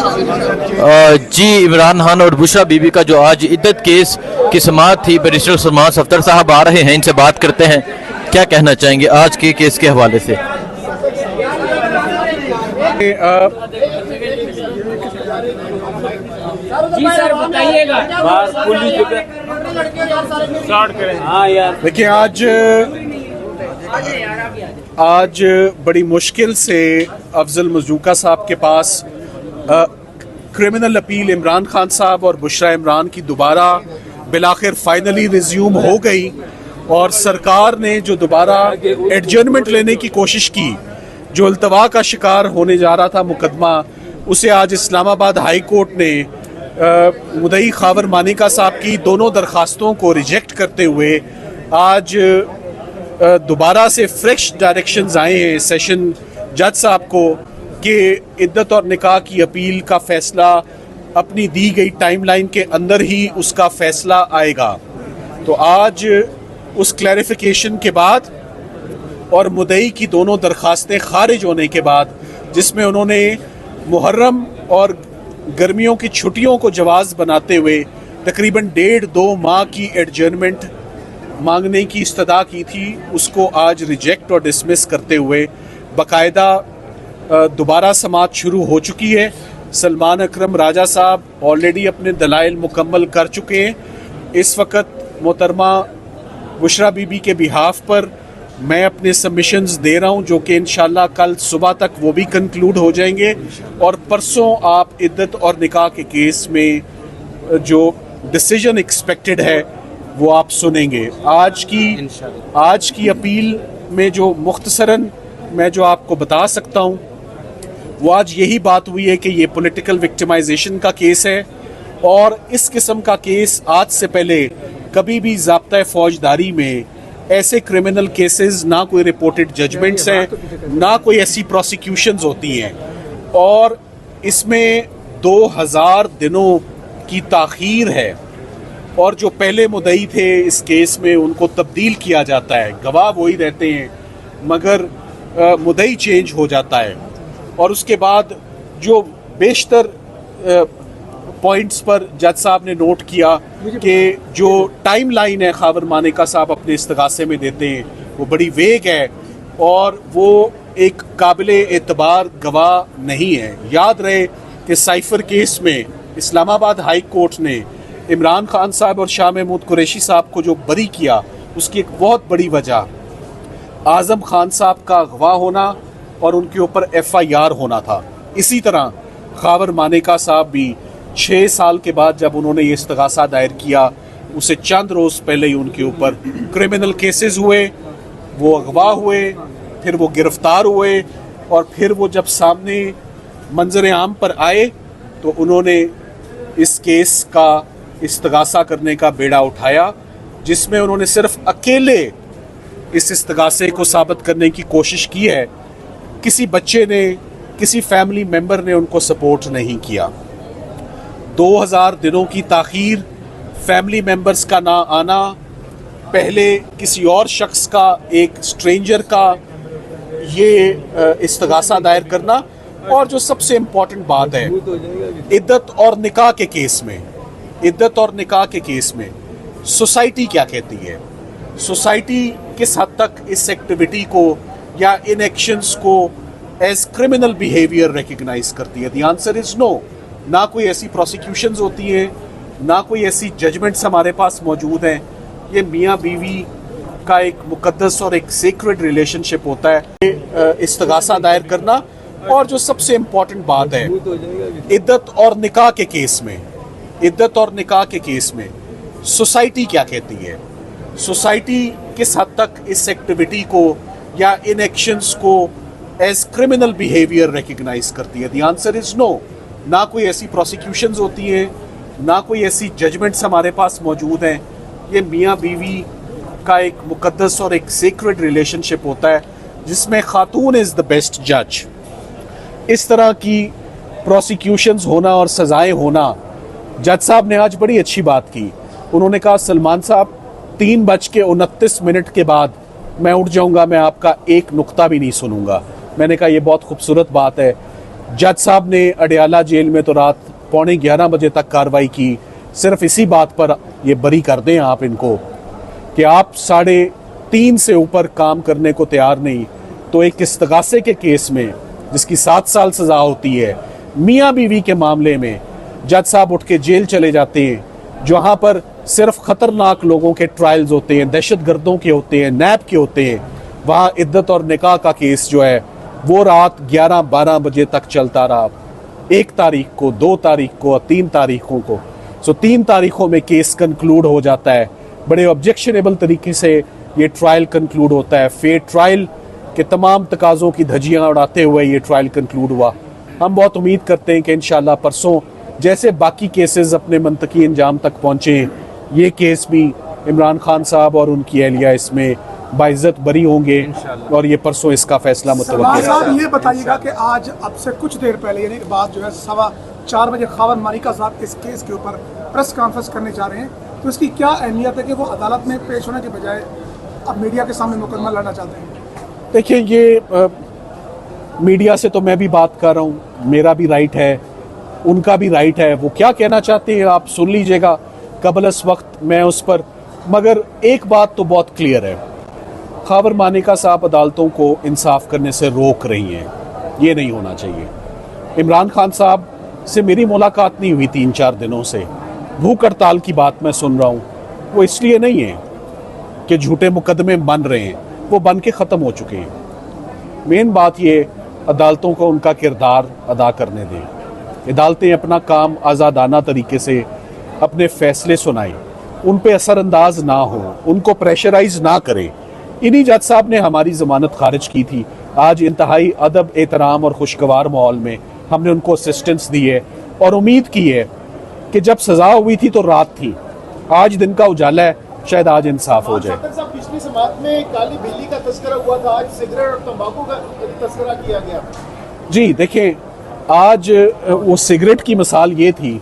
जी, इमरान खान और बुशरा बीबी का जो आज इद्दत केस की समाअत थी, बैरिस्टर सलमान सफ्दर साहब आ रहे हैं, इनसे बात करते हैं। क्या कहना चाहेंगे आज के केस के हवाले से? जी सर बताइएगा। हाँ यार, देखिए आज बड़ी मुश्किल से अफजल मजूका साहब के पास क्रिमिनल अपील इमरान खान साहब और बुशरा इमरान की दोबारा बिलाखिर फाइनली रिज्यूम हो गई और सरकार ने जो दोबारा एडजर्नमेंट लेने की कोशिश की, जो अल्तवा का शिकार होने जा रहा था मुकदमा, उसे आज इस्लामाबाद हाई कोर्ट ने मुदई खावर मानिका साहब की दोनों दरखास्तों को रिजेक्ट करते हुए आज दोबारा से फ्रेश डायरेक्शंस आए हैं सेशन जज साहब को कि इद्दत और निकाह की अपील का फैसला अपनी दी गई टाइमलाइन के अंदर ही उसका फैसला आएगा। तो आज उस क्लैरिफिकेशन के बाद और मुदई की दोनों दरखास्तें खारिज होने के बाद, जिसमें उन्होंने मुहर्रम और गर्मियों की छुट्टियों को जवाज़ बनाते हुए तकरीबन 1.5-2 माह की एडजर्नमेंट मांगने की इस्तदा की थी, उसको आज रिजेक्ट और डिसमिस करते हुए बाकायदा दोबारा समाअत शुरू हो चुकी है। सलमान अकरम राजा साहब ऑलरेडी अपने दलाइल मुकम्मल कर चुके हैं। इस वक्त मोहतरमा बुशरा बीबी के बिहाफ पर मैं अपने सबमिशंस दे रहा हूं, जो कि इंशाल्लाह कल सुबह तक वो भी कंक्लूड हो जाएंगे और परसों आप इद्दत और निकाह के केस में जो डिसीजन एक्सपेक्टेड है वो आप सुनेंगे। आज की अपील में जो मुख्तसरन मैं जो आपको बता सकता हूं, वो आज यही बात हुई है कि ये पॉलिटिकल विक्टिमाइजेशन का केस है और इस किस्म का केस आज से पहले कभी भी ज़ाब्ता फौजदारी में ऐसे क्रिमिनल केसेस ना कोई रिपोर्टेड जजमेंट्स हैं, ना कोई ऐसी प्रोसिक्यूशंस होती हैं और इसमें 2000 दिनों की ताख़ीर है और जो पहले मुदई थे इस केस में उनको तब्दील किया जाता है। गवाह वही रहते हैं मगर मुदई चेंज हो जाता है और उसके बाद जो बेशतर पॉइंट्स पर जज साहब ने नोट किया कि जो टाइम लाइन है खावर मानिका साहब अपने इस्तगासे में देते हैं वो बड़ी वेग है और वो एक काबिले एतबार गवाह नहीं है। याद रहे कि साइफर केस में इस्लामाबाद हाई कोर्ट ने इमरान खान साहब और शाह महमूद कुरैशी साहब को जो बरी किया, उसकी एक बहुत बड़ी वजह आज़म खान साहब का गवाह होना और उनके ऊपर FIR होना था। इसी तरह खावर मानिका साहब भी 6 साल के बाद जब उन्होंने ये इस्तगासा दायर किया, उसे चंद रोज़ पहले ही उनके ऊपर क्रिमिनल केसेस हुए, वो अगवा हुए, फिर वो गिरफ्तार हुए और फिर वो जब सामने मंजर आम पर आए तो उन्होंने इस केस का इस्तगासा करने का बेड़ा उठाया, जिसमें उन्होंने सिर्फ अकेले इस इस्तगासे को साबित करने की कोशिश की है। किसी बच्चे ने, किसी फैमिली मेम्बर ने उनको सपोर्ट नहीं किया। 2000 दिनों की ताख़ीर, फैमिली मेम्बर्स का ना आना, पहले किसी और शख्स का, एक स्ट्रेंजर का ये इस्तगासा दायर करना और जो सबसे इम्पॉर्टेंट बात है इद्दत और निकाह के केस में, इद्दत और निकाह के केस में सोसाइटी क्या कहती है, सोसाइटी किस हद तक इस एक्टिविटी को या इन एक्शंस को एज क्रिमिनल बिहेवियर रिकग्नाइज करती है। The answer is no. ना कोई ऐसी प्रोसिक्यूशंस होती हैं, ना कोई ऐसी जजमेंट्स हमारे पास मौजूद हैं। ये मियाँ बीवी का एक मुकद्दस और एक सीक्रेट रिलेशनशिप होता है। इस्तगासा दायर करना और जो सबसे इम्पॉर्टेंट बात है इद्दत और निकाह के केस में, इद्दत और निकाह के केस में सोसाइटी क्या कहती है, सोसाइटी किस हद तक इस एक्टिविटी को या इन एक्शंस को एज क्रिमिनल बिहेवियर रिकग्नाइज करती है। The answer is no. ना कोई ऐसी प्रोसिक्यूशंस होती हैं, ना कोई ऐसी जजमेंट्स हमारे पास मौजूद हैं। ये मियाँ बीवी का एक मुकद्दस और एक सीक्रेट रिलेशनशिप होता है जिसमें खातून इज़ द बेस्ट जज। इस तरह की प्रोसिक्यूशंस होना और सज़ाएं होना, जज साहब ने आज बड़ी अच्छी बात की। उन्होंने कहा सलमान साहब 3:29 के बाद मैं उठ जाऊंगा, मैं आपका एक नुक्ता भी नहीं सुनूंगा। मैंने कहा ये बहुत खूबसूरत बात है जज साहब ने अडयाला जेल में तो रात 11:15 बजे तक कार्रवाई की, सिर्फ इसी बात पर ये बरी कर दें आप इनको कि आप 3.5 से ऊपर काम करने को तैयार नहीं, तो एक इस्तगासे के केस में जिसकी 7 साल सज़ा होती है, मियाँ बीवी के मामले में जज साहब उठ के जेल चले जाते हैं, जहाँ पर सिर्फ ख़तरनाक लोगों के ट्रायल्स होते हैं, दहशत गर्दों के होते हैं, नैब के होते हैं। वहाँ इद्दत और निकाह का केस जो है वो रात 11-12 बजे तक चलता रहा, 1 तारीख को, 2 तारीख को, 3 तारीखों को। 3 तारीखों में केस कंक्लूड हो जाता है, बड़े ऑब्जेक्शनेबल तरीके से ये ट्रायल कंक्लूड होता है। फेयर ट्रायल के तमाम तकाज़ों की धज्जियाँ उड़ाते हुए ये ट्रायल कंक्लूड हुआ। हम बहुत उम्मीद करते हैं कि इंशाल्लाह परसों जैसे बाकी केसेस अपने मंतकी अंजाम तक पहुँचे, ये केस भी इमरान खान साहब और उनकी एहलिया इसमें बाइज्जत बरी होंगे और ये परसों इसका फैसला मुतवक्किल है। साहब ये बताइएगा कि आज अब से कुछ देर पहले यानी बात जो है 4:15 बजे खावर मानिका साहब इस केस के ऊपर प्रेस कॉन्फ्रेंस करने जा रहे हैं, तो इसकी क्या अहमियत है कि वो अदालत में पेश होने के बजाय अब मीडिया के सामने मुकदमा लड़ना चाहते हैं? देखिए, ये मीडिया से तो मैं भी बात कर रहा हूँ, मेरा भी राइट है, उनका भी राइट है। वो क्या कहना चाहते हैं आप सुन लीजिएगा कबल इस वक्त मैं उस पर। मगर एक बात तो बहुत क्लियर है, खावर मानिका साहब अदालतों को इंसाफ करने से रोक रही हैं, ये नहीं होना चाहिए। इमरान खान साहब से मेरी मुलाकात नहीं हुई 3-4 दिनों से, भूख हड़ताल की बात मैं सुन रहा हूँ। वो इसलिए नहीं है कि झूठे मुकदमे बन रहे हैं, वो बन के ख़त्म हो चुके हैं। मेन बात ये, अदालतों को उनका किरदार अदा करने दें, अदालतें अपना काम आज़ादाना तरीके से अपने फ़ैसले सुनाएं, उन पे असरअंदाज ना हो, उनको प्रेशराइज ना करें। इन्हीं जज साहब ने हमारी ज़मानत खारिज की थी। आज इंतहाई अदब, एहतराम और खुशगवार माहौल में हमने उनको असिस्टेंस दी है और उम्मीद की है कि जब सज़ा हुई थी तो रात थी, आज दिन का उजाला है, शायद आज इंसाफ हो जाए। पिछली समाअत में काली बिल्ली का तस्करा हुआ था, आज सिगरेट और तंबाकू का तस्करा किया गया। जी देखिए, आज वो सिगरेट की मिसाल ये थी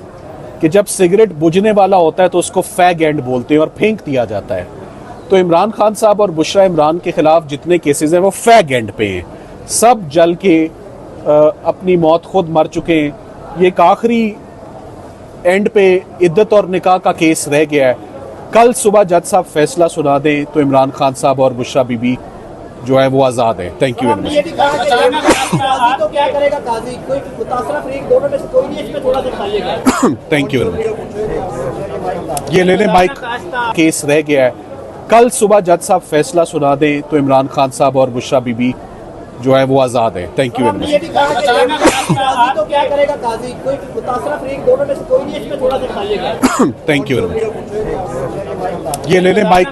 कि जब सिगरेट बुझने वाला होता है तो उसको फैग एंड बोलते हैं और फेंक दिया जाता है। तो इमरान खान साहब और बुशरा इमरान के खिलाफ जितने केसेस हैं वो फैग एंड पे हैं, सब जल के अपनी मौत खुद मर चुके हैं। ये एक आखिरी एंड पे इद्दत और निकाह का केस रह गया है। कल सुबह जज साहब फैसला सुना दें तो इमरान खान साहब और बुशरा बीबी जो है वो आज़ाद है। Thank you very much. तो क्या करेगा काजी? कोई मुतासरा फरीक दोनों में से कोई नहीं, इसमें थोड़ा दिखाइएगा। Thank you very much. ये ले लें माइक, केस रह गया है। कल सुबह जज साहब फैसला सुना दें तो इमरान खान साहब और बुशरा बीबी जो है वो आज़ाद है। Thank you very much. तो क्या करेगा काजी? कोई मुतासरा फरीक दोनों में से कोई नहीं, इसमें थोड़ा दिखाइएगा। Thank you very much. ये ले लें माइक,